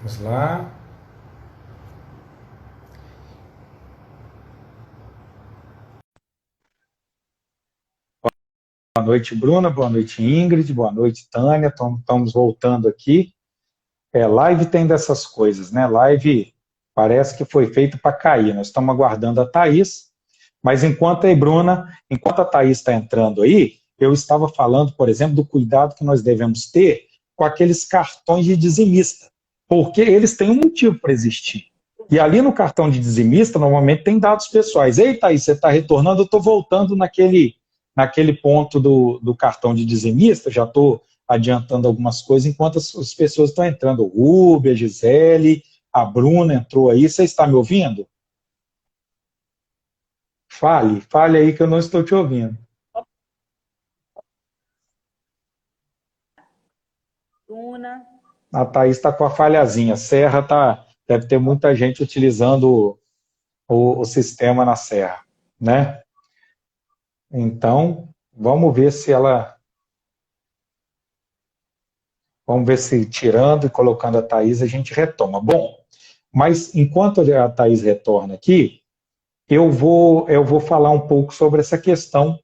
Vamos lá. Boa noite, Bruna. Boa noite, Ingrid. Boa noite, Tânia. Estamos voltando aqui. Live tem dessas coisas, né? Live parece que foi feito para cair. Nós estamos aguardando a Thaís. Mas enquanto a Thaís está entrando aí, eu estava falando, por exemplo, do cuidado que nós devemos ter com aqueles cartões de dizimista, porque eles têm um motivo para existir. E ali no cartão de dizimista, normalmente tem dados pessoais. Ei, Thaís, você está retornando? Eu estou voltando naquele ponto do cartão de dizimista, já estou adiantando algumas coisas enquanto as pessoas estão entrando. O Rubem, a Gisele, a Bruna entrou aí. Você está me ouvindo? Fale aí que eu não estou te ouvindo. Bruna. A Thaís está com a falhazinha. Serra tá, deve ter muita gente utilizando o sistema na Serra, né? Então, vamos ver se tirando e colocando a Thaís a gente retoma. Bom, mas enquanto a Thaís retorna aqui, eu vou falar um pouco sobre essa questão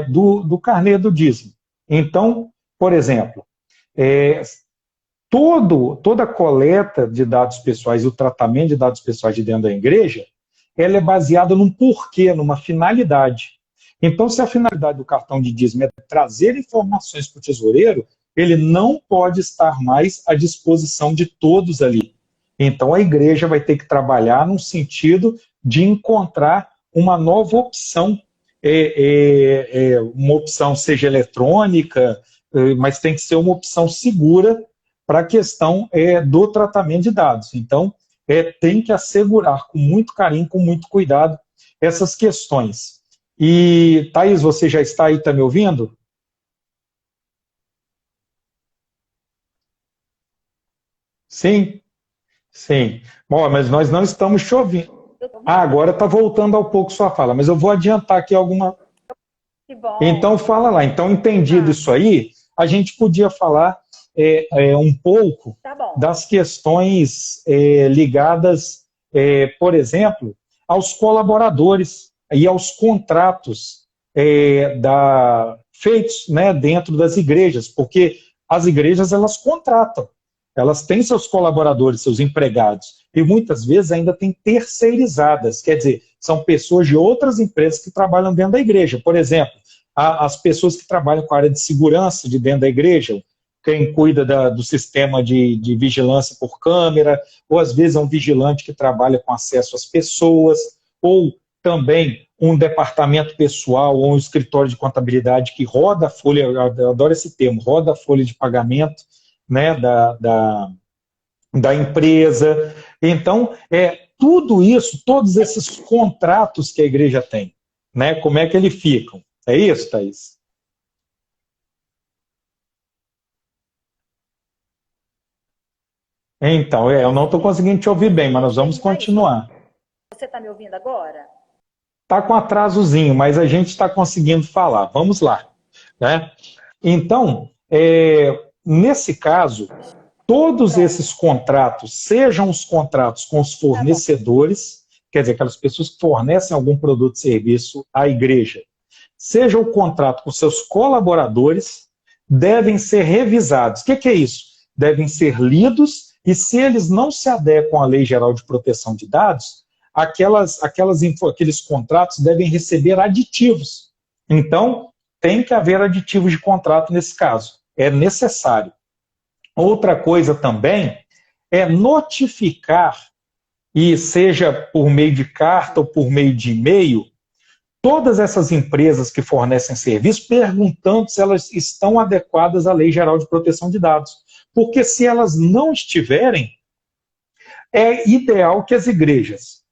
do carnê do dízimo. Então, por exemplo, é, toda a coleta de dados pessoais e o tratamento de dados pessoais de dentro da igreja, ela é baseada num porquê, numa finalidade. Então, se a finalidade do cartão de dízimo é trazer informações para o tesoureiro, ele não pode estar mais à disposição de todos ali. Então, a igreja vai ter que trabalhar no sentido de encontrar uma nova opção, uma opção seja eletrônica, mas tem que ser uma opção segura para a questão do tratamento de dados. Então, tem que assegurar com muito carinho, com muito cuidado, essas questões. E, Thaís, você já está aí, está me ouvindo? Sim? Sim. Bom, mas nós não estamos te ouvindo. Eu tô Ah, ouvindo. agora está voltando ao pouco sua fala, mas eu vou adiantar aqui alguma. Que Então, bom. fala lá. Então, entendido Ah, isso aí, a gente podia falar um pouco tá bom. das questões ligadas, por exemplo, aos colaboradores e aos contratos feitos, né, dentro das igrejas, porque as igrejas elas contratam, elas têm seus colaboradores, seus empregados, e muitas vezes ainda têm terceirizadas, quer dizer, são pessoas de outras empresas que trabalham dentro da igreja. Por exemplo, as pessoas que trabalham com a área de segurança de dentro da igreja, quem cuida do sistema de vigilância por câmera, ou às vezes é um vigilante que trabalha com acesso às pessoas, ou também um departamento pessoal ou um escritório de contabilidade que roda a folha, eu adoro esse termo, roda a folha de pagamento, né, da empresa. Então, tudo isso, todos esses contratos que a igreja tem, né, como é que eles ficam? É isso, Thaís? Então, eu não estou Sim. conseguindo te ouvir bem, mas nós vamos Sim, Thaís, continuar. você tá me ouvindo agora? Está com atrasozinho, mas a gente está conseguindo falar. Vamos lá. Né? Então, nesse caso, todos esses Pronto. contratos, sejam os contratos com os Tá bom. fornecedores, quer dizer, aquelas pessoas que fornecem algum produto e serviço à igreja, seja o contrato com seus colaboradores, devem ser revisados. O que é isso? Devem ser lidos e, se eles não se adequam à Lei Geral de Proteção de Dados, aqueles contratos devem receber aditivos. Então, tem que haver aditivos de contrato nesse caso. É necessário. Outra coisa também é notificar, e seja por meio de carta ou por meio de e-mail, todas essas empresas que fornecem serviço, perguntando se elas estão adequadas à Lei Geral de Proteção de Dados. Porque se elas não estiverem, é ideal que as igrejas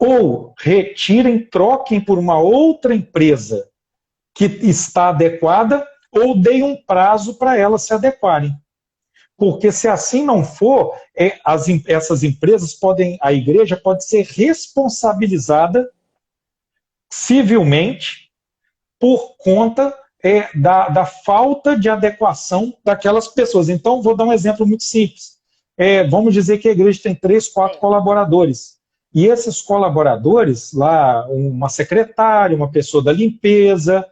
ou retirem, troquem por uma outra empresa que está adequada, ou deem um prazo para elas se adequarem. Porque se assim não for, essas empresas podem, a igreja pode ser responsabilizada civilmente por conta da falta de adequação daquelas pessoas. Então, vou dar um exemplo muito simples. vamos dizer que a igreja tem 3, 4 colaboradores. E esses colaboradores, lá, uma secretária, uma pessoa da limpeza,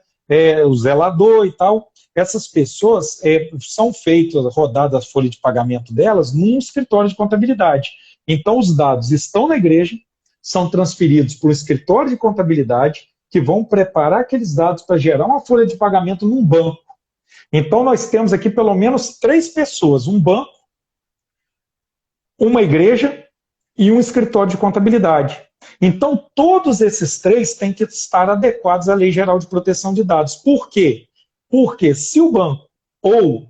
o zelador e tal, essas pessoas são feitas, rodadas a folha de pagamento delas, num escritório de contabilidade. Então, os dados estão na igreja, são transferidos para o escritório de contabilidade, que vão preparar aqueles dados para gerar uma folha de pagamento num banco. Então, nós temos aqui pelo menos 3 pessoas, um banco, uma igreja e um escritório de contabilidade. Então, todos esses 3 têm que estar adequados à Lei Geral de Proteção de Dados. Por quê? Porque se o banco ou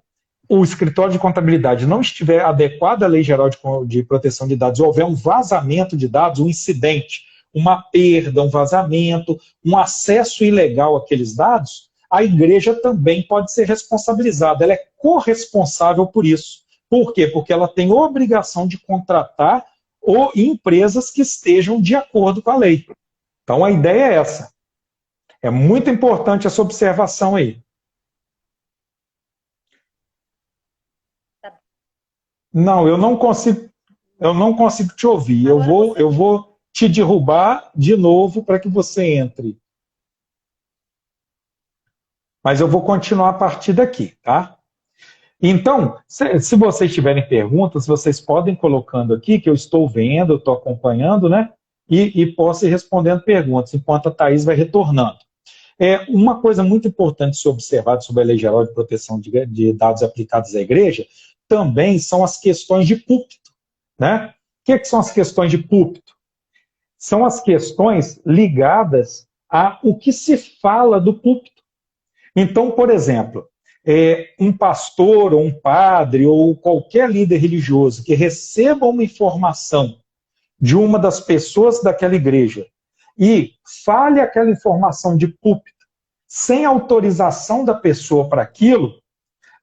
o escritório de contabilidade não estiver adequado à Lei Geral de Proteção de Dados, ou houver um vazamento de dados, um incidente, uma perda, um vazamento, um acesso ilegal àqueles dados, a igreja também pode ser responsabilizada. Ela é corresponsável por isso. Por quê? Porque ela tem obrigação de contratar empresas que estejam de acordo com a lei. Então, a ideia é essa. É muito importante essa observação aí. Não, eu não consigo te ouvir. Eu vou te derrubar de novo para que você entre. Mas eu vou continuar a partir daqui, tá? Então, se vocês tiverem perguntas, vocês podem ir colocando aqui, que eu estou vendo, eu estou acompanhando, né? E posso ir respondendo perguntas, enquanto a Thaís vai retornando. Uma coisa muito importante ser observada sobre a Lei Geral de Proteção de Dados aplicados à igreja também são as questões de púlpito, né? O que são as questões de púlpito? São as questões ligadas ao que se fala do púlpito. Então, por exemplo, um pastor ou um padre ou qualquer líder religioso que receba uma informação de uma das pessoas daquela igreja e fale aquela informação de púlpito sem autorização da pessoa para aquilo,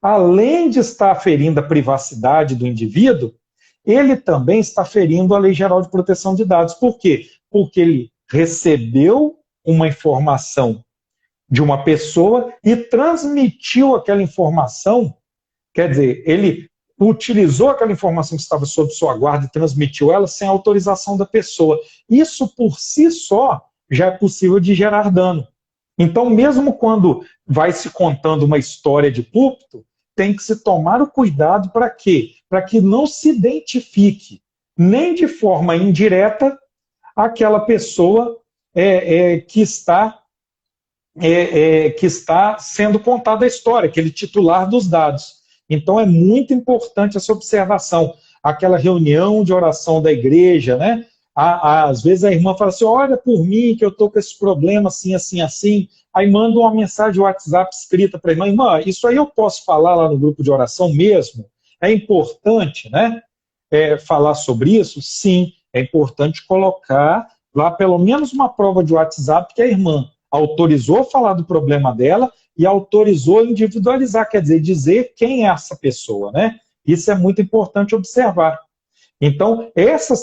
além de estar ferindo a privacidade do indivíduo, ele também está ferindo a Lei Geral de Proteção de Dados. Por quê? Porque ele recebeu uma informação de uma pessoa e transmitiu aquela informação, quer dizer, ele utilizou aquela informação que estava sob sua guarda e transmitiu ela sem autorização da pessoa. Isso por si só já é possível de gerar dano. Então, mesmo quando vai se contando uma história de púlpito, tem que se tomar o cuidado para quê? Para que não se identifique, nem de forma indireta, aquela pessoa que está sendo contada a história, aquele titular dos dados. Então é muito importante essa observação. Aquela reunião de oração da igreja, né? Às vezes a irmã fala assim, olha por mim que eu estou com esse problema assim, assim, assim. Aí manda uma mensagem WhatsApp escrita para a irmã, irmã, isso aí eu posso falar lá no grupo de oração mesmo? É importante, né? Falar sobre isso? Sim, é importante colocar lá pelo menos uma prova de WhatsApp que a irmã autorizou falar do problema dela e autorizou individualizar, quer dizer quem é essa pessoa, né? Isso é muito importante observar. Então,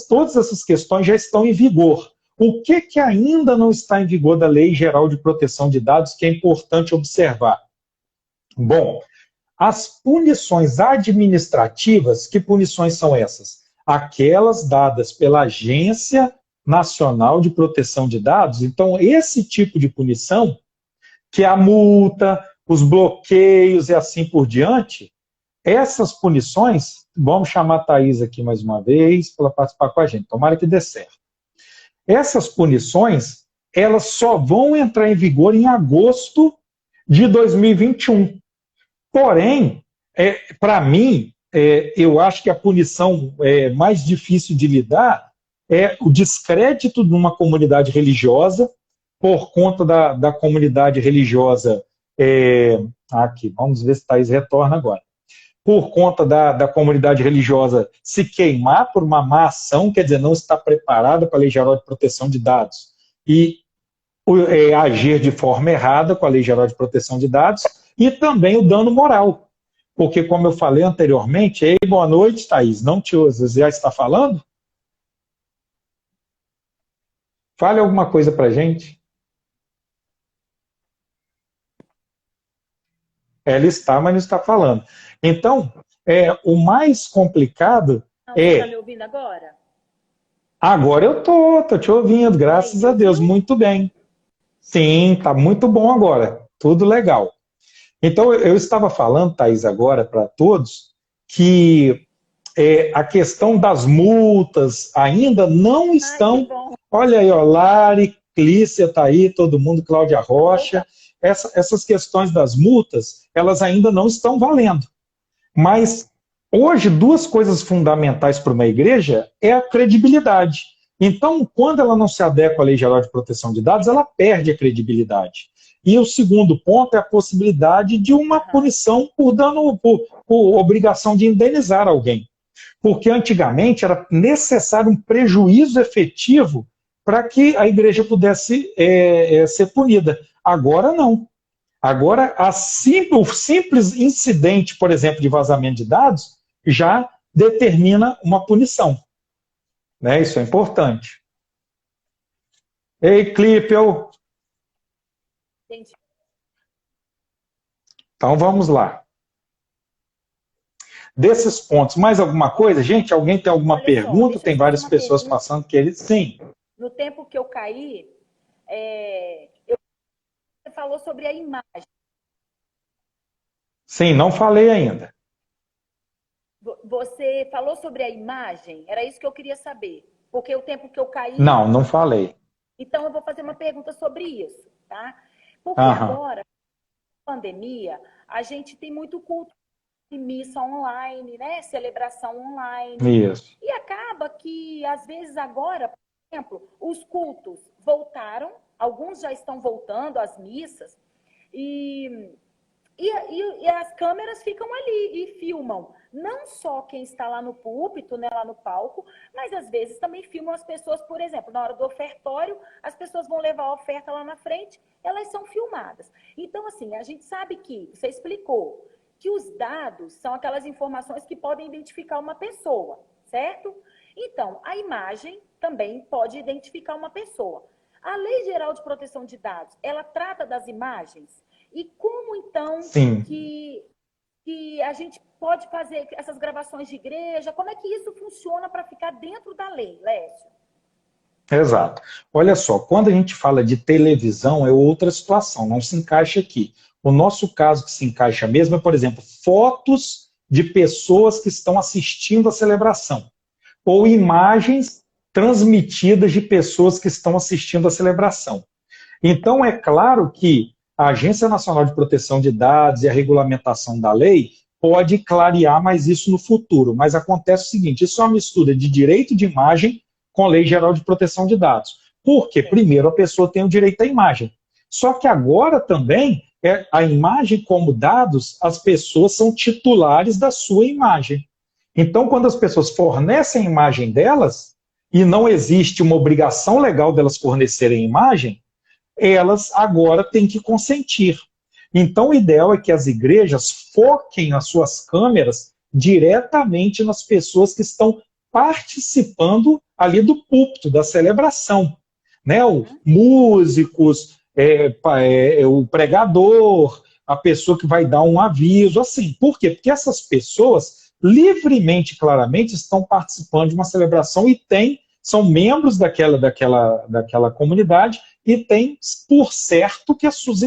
todas essas questões já estão em vigor. O que ainda não está em vigor da Lei Geral de Proteção de Dados que é importante observar? Bom, as punições administrativas, que punições são essas? Aquelas dadas pela Agência Nacional de Proteção de Dados. Então, esse tipo de punição, que é a multa, os bloqueios e assim por diante, essas punições, vamos chamar a Thaís aqui mais uma vez para participar com a gente, tomara que dê certo. Essas punições, elas só vão entrar em vigor em agosto de 2021. Porém, para mim, eu acho que a punição mais difícil de lidar é o descrédito de uma comunidade religiosa por conta da comunidade religiosa. Aqui, vamos ver se Thaís retorna agora. Por conta da comunidade religiosa se queimar por uma má ação, quer dizer, não estar preparada para a Lei Geral de Proteção de Dados e agir de forma errada com a Lei Geral de Proteção de Dados, e também o dano moral. Porque, como eu falei anteriormente, boa noite, Thaís, não te ouço, você já está falando? Fale alguma coisa para a gente. Ela está, mas não está falando. Então, o mais complicado Você está me ouvindo agora? Agora eu tô te ouvindo, graças a Deus, muito bem. Sim, tá muito bom agora, tudo legal. Então, eu estava falando, Thaís, agora para todos, que a questão das multas ainda não estão. Olha aí, ó, Lari, Clícia está aí, todo mundo, Cláudia Rocha. Essas questões das multas, elas ainda não estão valendo. Mas hoje, duas coisas fundamentais para uma igreja é a credibilidade. Então, quando ela não se adequa à Lei Geral de Proteção de Dados, ela perde a credibilidade. E o segundo ponto é a possibilidade de uma punição por dano, por obrigação de indenizar alguém. Porque antigamente era necessário um prejuízo efetivo para que a igreja pudesse ser punida. Agora não. Agora, o simples incidente, por exemplo, de vazamento de dados, já determina uma punição. Né? Isso é importante. Ei, Clipel. Entendi. Então vamos lá. Desses pontos, mais alguma coisa? Gente, alguém tem alguma pergunta? Tem várias pessoas passando que eles... Sim. No tempo que eu caí, você falou sobre a imagem. Sim, não falei ainda. Você falou sobre a imagem? Era isso que eu queria saber. Porque o tempo que eu caí... Não falei. Então eu vou fazer uma pergunta sobre isso, tá? Porque agora, na pandemia, a gente tem muito culto de missa online, né? Celebração online. Isso. E acaba que, às vezes, agora, por exemplo, os cultos voltaram, alguns já estão voltando, as missas, e as câmeras ficam ali e filmam. Não só quem está lá no púlpito, né, lá no palco, mas às vezes também filmam as pessoas, por exemplo, na hora do ofertório, as pessoas vão levar a oferta lá na frente, elas são filmadas. Então, assim, a gente sabe que, você explicou, que os dados são aquelas informações que podem identificar uma pessoa, certo? Então, a imagem também pode identificar uma pessoa. A Lei Geral de Proteção de Dados, ela trata das imagens? E como, então, que a gente pode fazer essas gravações de igreja? Como é que isso funciona para ficar dentro da lei, Lécio? Exato. Olha só, quando a gente fala de televisão, é outra situação, não se encaixa aqui. O nosso caso que se encaixa mesmo é, por exemplo, fotos de pessoas que estão assistindo a celebração, ou imagens transmitidas de pessoas que estão assistindo a celebração. Então, é claro que a Agência Nacional de Proteção de Dados e a regulamentação da lei pode clarear mais isso no futuro, mas acontece o seguinte, isso é uma mistura de direito de imagem com a Lei Geral de Proteção de Dados. Porque, primeiro, a pessoa tem o direito à imagem. Só que agora também, a imagem como dados, as pessoas são titulares da sua imagem. Então, quando as pessoas fornecem a imagem delas, e não existe uma obrigação legal delas fornecerem imagem, elas agora têm que consentir. Então, o ideal é que as igrejas foquem as suas câmeras diretamente nas pessoas que estão participando ali do púlpito, da celebração. Né? Os músicos, o pregador, a pessoa que vai dar um aviso, assim. Por quê? Porque essas pessoas, livremente, claramente, estão participando de uma celebração e são membros daquela comunidade e tem por certo que as suas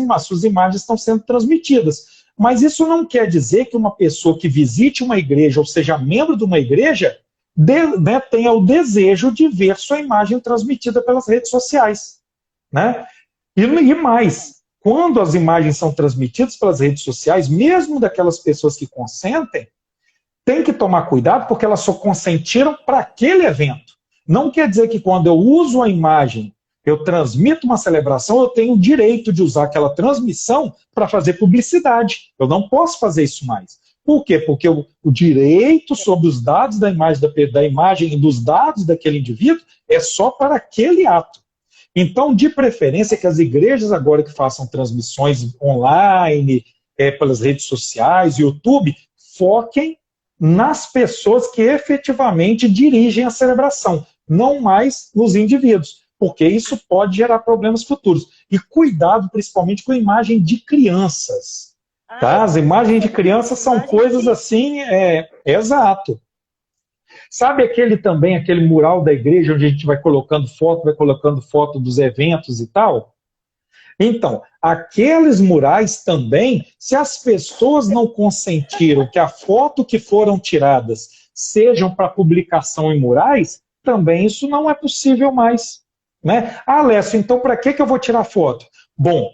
imagens estão sendo transmitidas. Mas isso não quer dizer que uma pessoa que visite uma igreja ou seja membro de uma igreja tenha o desejo de ver sua imagem transmitida pelas redes sociais. Né? E mais, quando as imagens são transmitidas pelas redes sociais, mesmo daquelas pessoas que consentem, tem que tomar cuidado porque elas só consentiram para aquele evento. Não quer dizer que quando eu uso a imagem, eu transmito uma celebração, eu tenho o direito de usar aquela transmissão para fazer publicidade. Eu não posso fazer isso mais. Por quê? Porque o direito sobre os dados da imagem e dos dados daquele indivíduo é só para aquele ato. Então, de preferência, que as igrejas agora que façam transmissões online, pelas redes sociais, YouTube, foquem nas pessoas que efetivamente dirigem a celebração, não mais nos indivíduos, porque isso pode gerar problemas futuros. E cuidado, principalmente, com a imagem de crianças. Tá? As imagens de crianças são coisas assim, exato. Sabe aquele mural da igreja onde a gente vai colocando foto dos eventos e tal? Então, aqueles murais também, se as pessoas não consentiram que a foto que foram tiradas sejam para publicação em murais, também isso não é possível mais. Né? Ah, Lécio, então para que eu vou tirar foto? Bom,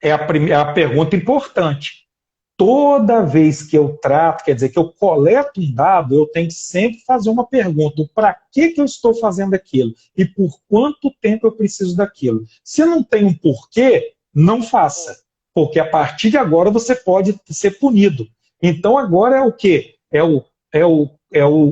é a pergunta importante. Toda vez que eu trato, quer dizer, que eu coleto um dado, eu tenho que sempre fazer uma pergunta: para que eu estou fazendo aquilo? E por quanto tempo eu preciso daquilo? Se não tem um porquê, não faça. Porque a partir de agora você pode ser punido. Então agora é o quê?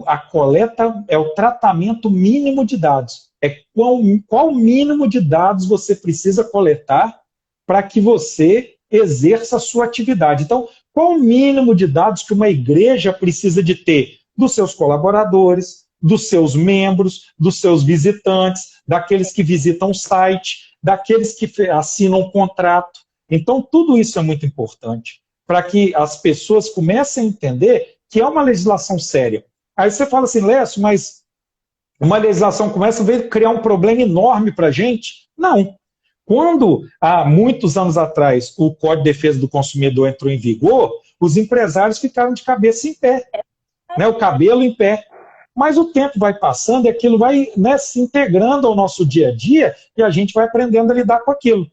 A coleta, é o tratamento mínimo de dados. É qual mínimo de dados você precisa coletar para que você exerça a sua atividade. Então, qual o mínimo de dados que uma igreja precisa de ter dos seus colaboradores, dos seus membros, dos seus visitantes, daqueles que visitam o site, daqueles que assinam um contrato? Então, tudo isso é muito importante para que as pessoas comecem a entender que é uma legislação séria. Aí você fala assim, Lécio, mas uma legislação começa a criar um problema enorme para a gente? Não. Quando, há muitos anos atrás, o Código de Defesa do Consumidor entrou em vigor, os empresários ficaram de cabeça em pé, né, o cabelo em pé. Mas o tempo vai passando e aquilo vai, né, se integrando ao nosso dia a dia e a gente vai aprendendo a lidar com aquilo.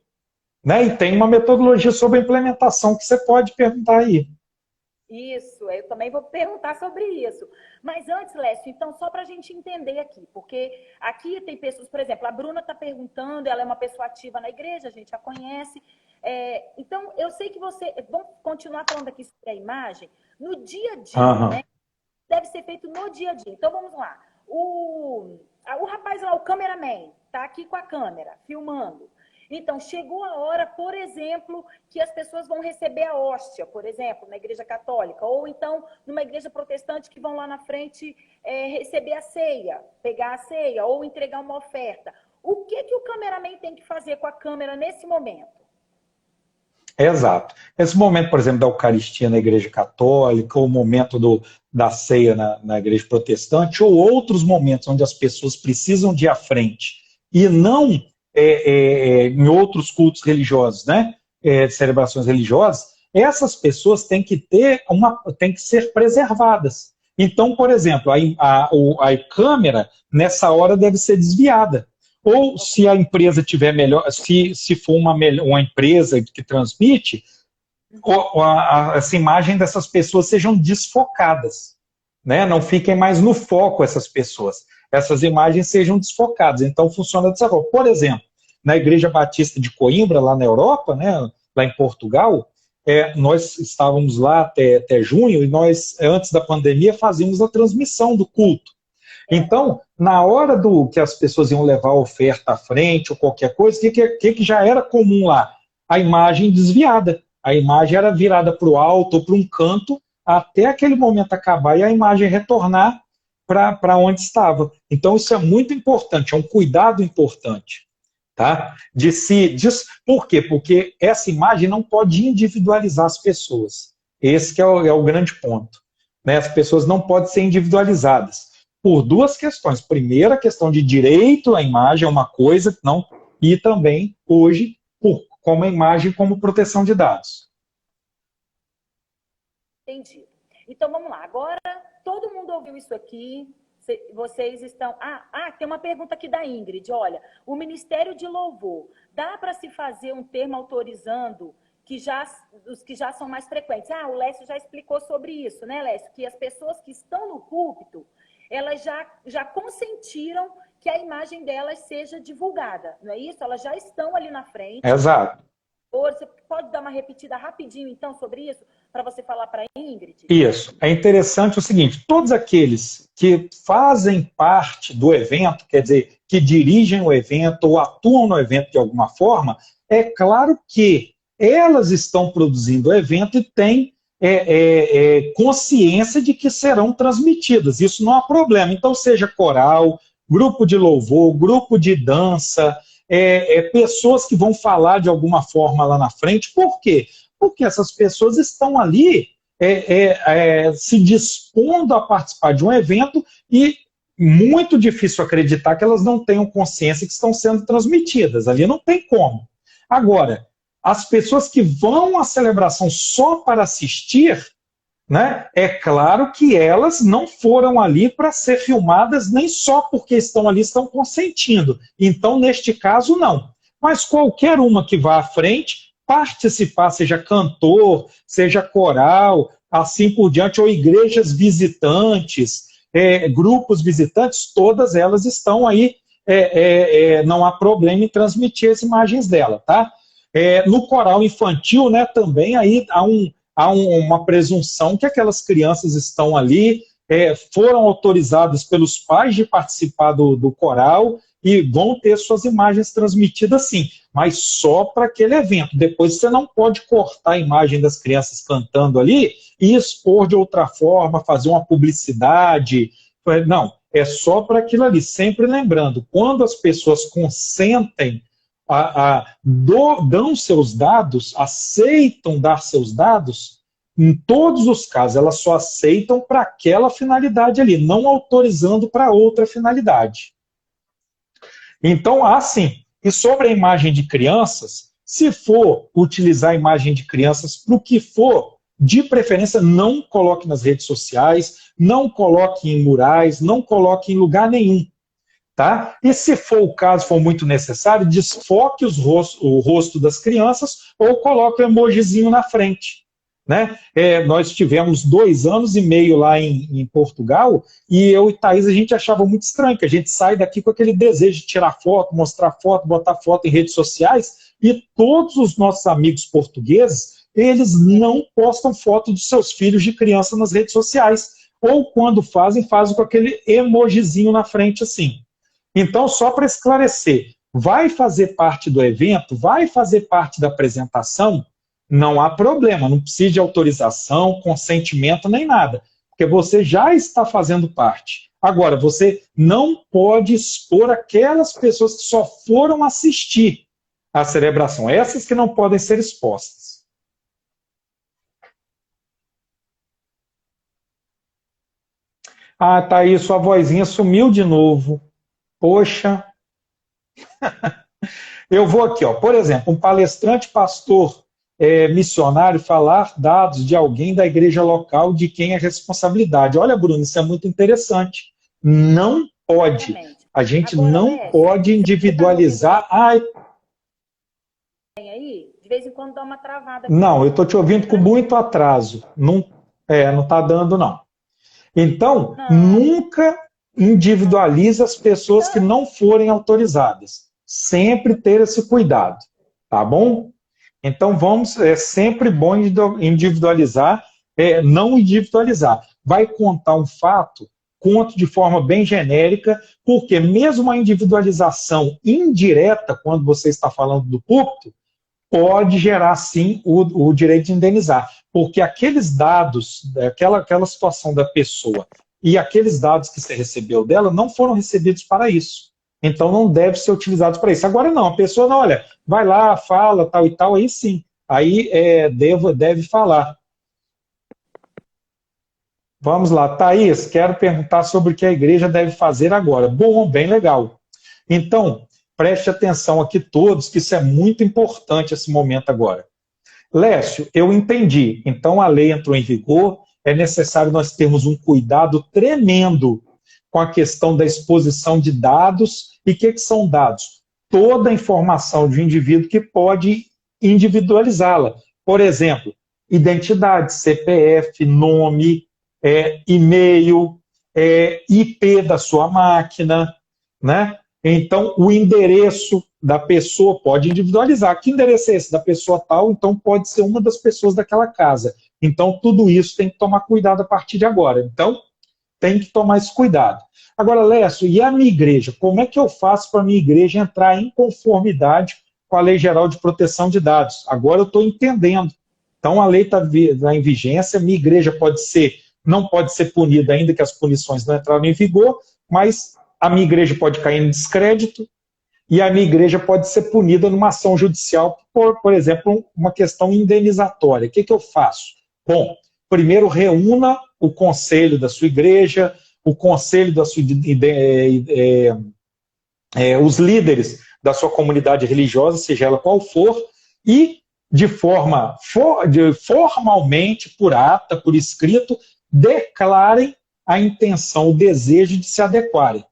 Né? E tem uma metodologia sobre a implementação que você pode perguntar aí. Isso, eu também vou perguntar sobre isso. Mas antes, Lécio, então, só para a gente entender aqui, porque aqui tem pessoas, por exemplo, a Bruna está perguntando, ela é uma pessoa ativa na igreja, a gente a conhece. Então, eu sei que vamos continuar falando aqui sobre a imagem, no dia a dia, né? Deve ser feito no dia a dia. Então, vamos lá. O rapaz lá, o cameraman, está aqui com a câmera, filmando. Então, chegou a hora, por exemplo, que as pessoas vão receber a hóstia, por exemplo, na igreja católica, ou então numa igreja protestante que vão lá na frente receber a ceia, pegar a ceia, ou entregar uma oferta. O que o cameraman tem que fazer com a câmera nesse momento? Exato. Esse momento, por exemplo, da Eucaristia na igreja católica, ou o momento da ceia na igreja protestante, ou outros momentos onde as pessoas precisam de ir à frente, e não em outros cultos religiosos, né? Celebrações religiosas, essas pessoas têm que ser preservadas. Então, por exemplo, a câmera, nessa hora, deve ser desviada. Ou se a empresa tiver melhor, se for uma empresa que transmite, essa imagem dessas pessoas sejam desfocadas, né? Não fiquem mais no foco essas pessoas. Essas imagens sejam desfocadas. Então, funciona dessa forma. Por exemplo, na Igreja Batista de Coimbra, lá na Europa, né, lá em Portugal, nós estávamos lá até junho e nós, antes da pandemia, fazíamos a transmissão do culto. Então, na hora que as pessoas iam levar a oferta à frente ou qualquer coisa, o que já era comum lá? A imagem desviada. A imagem era virada para o alto ou para um canto até aquele momento acabar e a imagem retornar para onde estava. Então, isso é muito importante, é um cuidado importante. Tá? Por quê? Porque essa imagem não pode individualizar as pessoas. Esse que é o grande ponto. Né? As pessoas não podem ser individualizadas. Por duas questões. Primeiro, a questão de direito à imagem é uma coisa, não, e também, hoje, como a imagem como proteção de dados. Entendi. Então, vamos lá. Agora, todo mundo ouviu isso aqui. Vocês estão... tem uma pergunta aqui da Ingrid. Olha, o Ministério de Louvor, dá para se fazer um termo autorizando os que já são mais frequentes? O Lécio já explicou sobre isso, né, Lécio? Que as pessoas que estão no púlpito, elas já consentiram que a imagem delas seja divulgada, não é isso? Elas já estão ali na frente. Exato. Você pode dar uma repetida rapidinho, então, sobre isso, para você falar para a Ingrid? Isso. É interessante o seguinte, todos aqueles que fazem parte do evento, quer dizer, que dirigem o evento ou atuam no evento de alguma forma, é claro que elas estão produzindo o evento e têm consciência de que serão transmitidas. Isso não há problema. Então, seja coral, grupo de louvor, grupo de dança, pessoas que vão falar de alguma forma lá na frente. Por quê? Porque essas pessoas estão ali se dispondo a participar de um evento e muito difícil acreditar que elas não tenham consciência que estão sendo transmitidas. Ali não tem como. Agora, as pessoas que vão à celebração só para assistir, né, é claro que elas não foram ali para ser filmadas, nem só porque estão ali, estão consentindo. Então, neste caso, não. Mas qualquer uma que vá à frente, participar, seja cantor, seja coral, assim por diante, ou igrejas visitantes, grupos visitantes, todas elas estão aí, não há problema em transmitir as imagens dela, tá? No coral infantil, né, também aí há uma presunção que aquelas crianças estão ali, foram autorizadas pelos pais de participar do coral e vão ter suas imagens transmitidas sim, mas só para aquele evento. Depois você não pode cortar a imagem das crianças cantando ali e expor de outra forma, fazer uma publicidade. Não, é só para aquilo ali. Sempre lembrando, quando as pessoas consentem, dão seus dados, aceitam dar seus dados, em todos os casos, elas só aceitam para aquela finalidade ali, não autorizando para outra finalidade. Então, assim, e sobre a imagem de crianças, se for utilizar a imagem de crianças para o que for, de preferência, não coloque nas redes sociais, não coloque em murais, não coloque em lugar nenhum. Tá? E se for o caso, for muito necessário, desfoque o rosto das crianças ou coloque o emojizinho na frente. Né? Nós tivemos 2 anos e meio lá em Portugal e eu e Thaís a gente achava muito estranho, que a gente sai daqui com aquele desejo de tirar foto, mostrar foto, botar foto em redes sociais e todos os nossos amigos portugueses, eles não postam foto dos seus filhos de criança nas redes sociais ou quando fazem com aquele emojizinho na frente assim. Então, só para esclarecer, vai fazer parte do evento, vai fazer parte da apresentação, não há problema, não precisa de autorização, consentimento, nem nada, porque você já está fazendo parte. Agora, você não pode expor aquelas pessoas que só foram assistir à celebração, essas que não podem ser expostas. Ah, tá aí, sua vozinha sumiu de novo. Poxa. Eu vou aqui, ó, por exemplo, um palestrante pastor missionário falar dados de alguém da igreja local de quem é responsabilidade. Olha, Bruno, isso é muito interessante. Não pode. A gente agora, não pode individualizar. Tem aí? De vez em quando dá uma travada. Não, eu estou te ouvindo com muito atraso. Não está dando, não. Então, nunca individualize as pessoas que não forem autorizadas. Sempre ter esse cuidado, tá bom? Então, é sempre bom individualizar, não individualizar. Vai contar um fato, conto de forma bem genérica, porque mesmo a individualização indireta, quando você está falando do púlpito, pode gerar, sim, o direito de indenizar. Porque aqueles dados, aquela situação da pessoa e aqueles dados que você recebeu dela não foram recebidos para isso. Então, não deve ser utilizados para isso. Agora, não, a pessoa, não, olha, vai lá, fala, tal e tal, aí sim. Aí deve falar. Vamos lá, Thaís, quero perguntar sobre o que a igreja deve fazer agora. Bom, bem legal. Então, preste atenção aqui todos, que isso é muito importante esse momento agora. Lécio, eu entendi. Então, a lei entrou em vigor, é necessário nós termos um cuidado tremendo com a questão da exposição de dados. E o que são dados? Toda a informação de um indivíduo que pode individualizá-la. Por exemplo, identidade, CPF, nome, e-mail, IP da sua máquina, né? Então, o endereço da pessoa pode individualizar. Que endereço é esse? Da pessoa tal, então pode ser uma das pessoas daquela casa. Então, tudo isso tem que tomar cuidado a partir de agora. Então, tem que tomar esse cuidado. Agora, Lécio, e a minha igreja? Como é que eu faço para a minha igreja entrar em conformidade com a Lei Geral de Proteção de Dados? Agora eu estou entendendo. Então, a lei está em vigência, minha igreja não pode ser punida ainda que as punições não entraram em vigor, mas a minha igreja pode cair em descrédito e a minha igreja pode ser punida numa ação judicial por exemplo, uma questão indenizatória. O que eu faço? Bom, primeiro reúna o conselho da sua igreja, o conselho da sua, os líderes da sua comunidade religiosa, seja ela qual for, e de forma formalmente, por ata, por escrito, declarem a intenção, o desejo de se adequarem.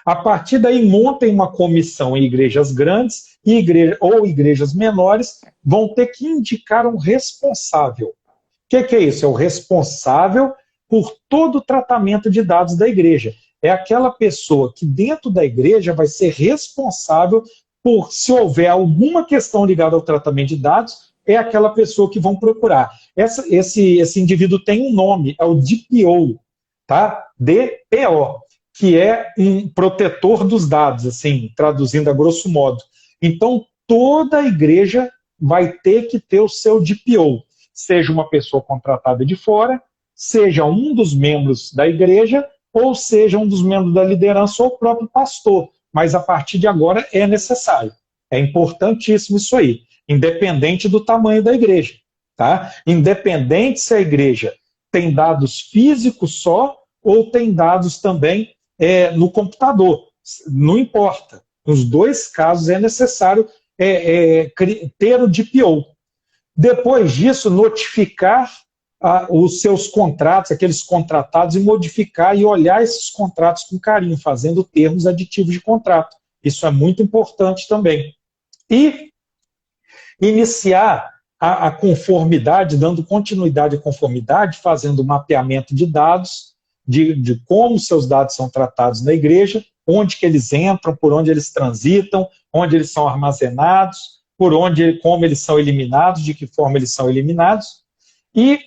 A partir daí, montem uma comissão em igrejas grandes ou igrejas menores, vão ter que indicar um responsável. O que é isso? É o responsável por todo o tratamento de dados da igreja. É aquela pessoa que dentro da igreja vai ser responsável por, se houver alguma questão ligada ao tratamento de dados, é aquela pessoa que vão procurar. Esse indivíduo tem um nome, é o DPO, tá? DPO, que é um protetor dos dados, assim, traduzindo a grosso modo. Então, toda a igreja vai ter que ter o seu DPO, seja uma pessoa contratada de fora, seja um dos membros da igreja, ou seja um dos membros da liderança ou o próprio pastor. Mas a partir de agora é necessário. É importantíssimo isso aí, independente do tamanho da igreja. Tá? Independente se a igreja tem dados físicos só ou tem dados também no computador. Não importa. Nos dois casos é necessário ter o DPO. Depois disso, notificar os seus contratos, aqueles contratados, e modificar e olhar esses contratos com carinho, fazendo termos aditivos de contrato. Isso é muito importante também. E iniciar a conformidade, dando continuidade à conformidade, fazendo um mapeamento de dados, de como seus dados são tratados na igreja, onde que eles entram, por onde eles transitam, onde eles são armazenados, como eles são eliminados, de que forma eles são eliminados, e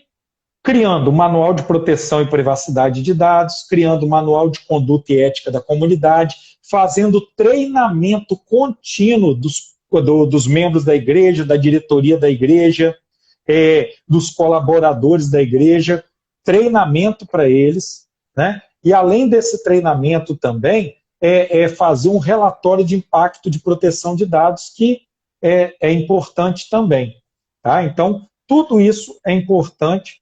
criando um manual de proteção e privacidade de dados, criando um manual de conduta e ética da comunidade, fazendo treinamento contínuo dos membros da igreja, da diretoria da igreja, dos colaboradores da igreja, treinamento para eles, né? E além desse treinamento também, fazer um relatório de impacto de proteção de dados, que é importante também. Tá? Então, tudo isso é importante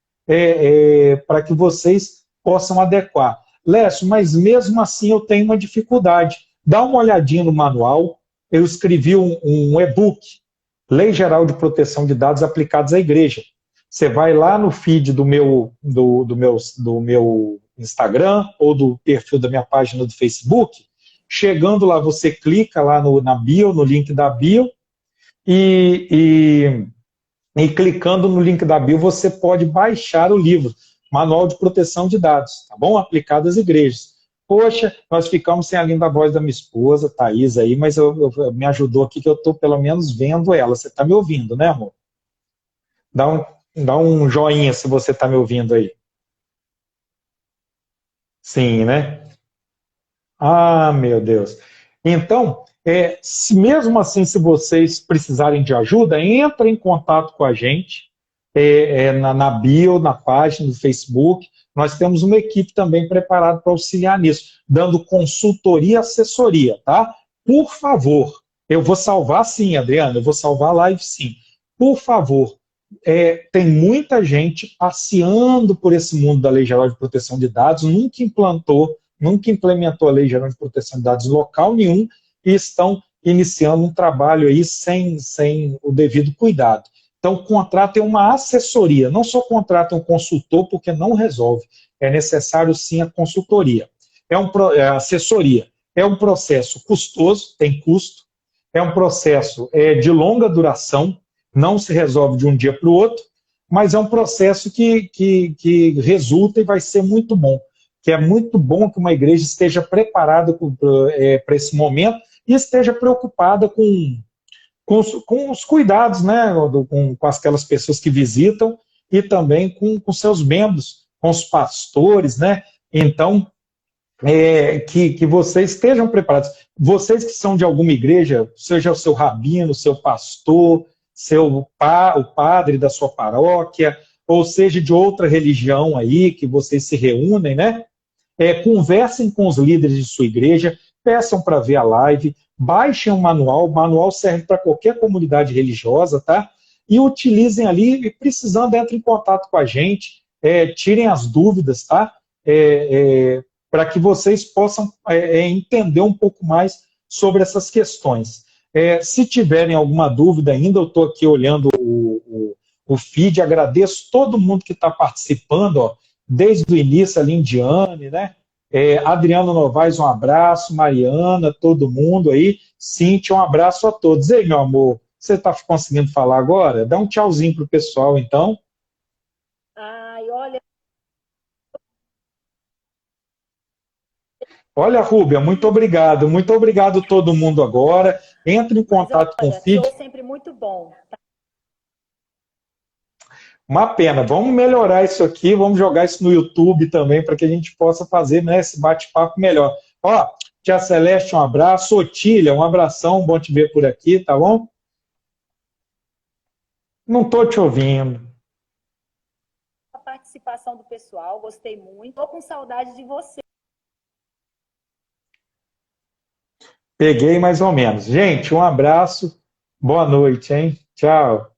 para que vocês possam adequar. Lécio, mas mesmo assim eu tenho uma dificuldade. Dá uma olhadinha no manual. Eu escrevi um e-book, Lei Geral de Proteção de Dados aplicados à Igreja. Você vai lá no feed do meu Instagram ou do perfil da minha página do Facebook. Chegando lá, você clica lá na bio, no link da bio, e clicando no link da bio, você pode baixar o livro, Manual de Proteção de Dados, tá bom? Aplicado às igrejas. Poxa, nós ficamos sem a linda voz da minha esposa, Thaís, aí, mas me ajudou aqui, que eu estou pelo menos vendo ela. Você está me ouvindo, né, amor? Dá um joinha se você está me ouvindo aí. Sim, né? Ah, meu Deus. Então, mesmo assim, se vocês precisarem de ajuda, entre em contato com a gente na bio, na página do Facebook. Nós temos uma equipe também preparada para auxiliar nisso, dando consultoria e assessoria, tá? Por favor, eu vou salvar sim, Adriana, eu vou salvar a live sim. Por favor, tem muita gente passeando por esse mundo da Lei Geral de Proteção de Dados, nunca implementou a Lei Geral de Proteção de Dados em local nenhum, e estão iniciando um trabalho aí sem o devido cuidado. Então, contratem uma assessoria, não só contratem um consultor, porque não resolve. É necessário sim a consultoria. A assessoria. É um processo custoso, tem custo, é um processo de longa duração, não se resolve de um dia para o outro, mas é um processo que resulta e vai ser muito bom. Que é muito bom que uma igreja esteja preparada para esse momento e esteja preocupada com os cuidados, né, com aquelas pessoas que visitam e também com seus membros, com os pastores, né? Então, que vocês estejam preparados. Vocês que são de alguma igreja, seja o seu rabino, o seu pastor, o padre da sua paróquia, ou seja de outra religião aí, que vocês se reúnem, né? Conversem com os líderes de sua igreja, peçam para ver a live, baixem o manual serve para qualquer comunidade religiosa, tá? E utilizem ali, e precisando, entre em contato com a gente, tirem as dúvidas, tá? Para que vocês possam entender um pouco mais sobre essas questões. Se tiverem alguma dúvida ainda, eu estou aqui olhando o feed, agradeço todo mundo que está participando, ó, desde o início, a Lindiane, né? Adriano Novaes, um abraço, Mariana, todo mundo aí, Cíntia, um abraço a todos. Ei, meu amor, você está conseguindo falar agora? Dá um tchauzinho pro pessoal, então. Ai, olha. Olha, Rúbia, muito obrigado todo mundo agora. Entre em contato com o feed. Show sempre muito bom. Uma pena, vamos melhorar isso aqui, vamos jogar isso no YouTube também, para que a gente possa fazer, né, esse bate-papo melhor. Ó, Tia Celeste, um abraço. Otília, um abração, bom te ver por aqui, tá bom? Não estou te ouvindo. A participação do pessoal, gostei muito. Estou com saudade de você. Peguei mais ou menos. Gente, um abraço, boa noite, hein? Tchau.